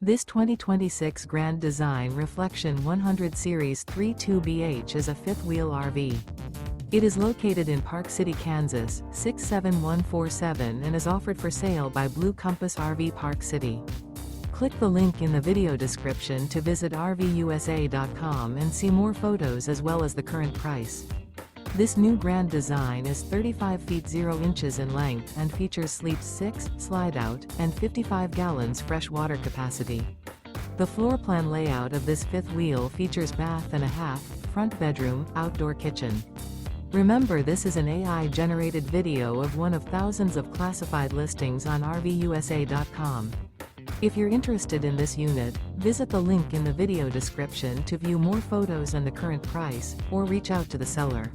This 2026 Grand Design Reflection 100 Series 32BH is a fifth-wheel RV. It is located in Park City, Kansas, 67147 and is offered for sale by Blue Compass RV Park City. Click the link in the video description to visit RVUSA.com and see more photos as well as the current price. This new Grand Design is 35 feet 0 inches in length and features sleep 6, slide-out, and 55 gallons fresh water capacity. The floor plan layout of this fifth wheel features bath and a half, front bedroom, outdoor kitchen. Remember, this is an AI-generated video of one of thousands of classified listings on RVUSA.com. If you're interested in this unit, visit the link in the video description to view more photos and the current price, or reach out to the seller.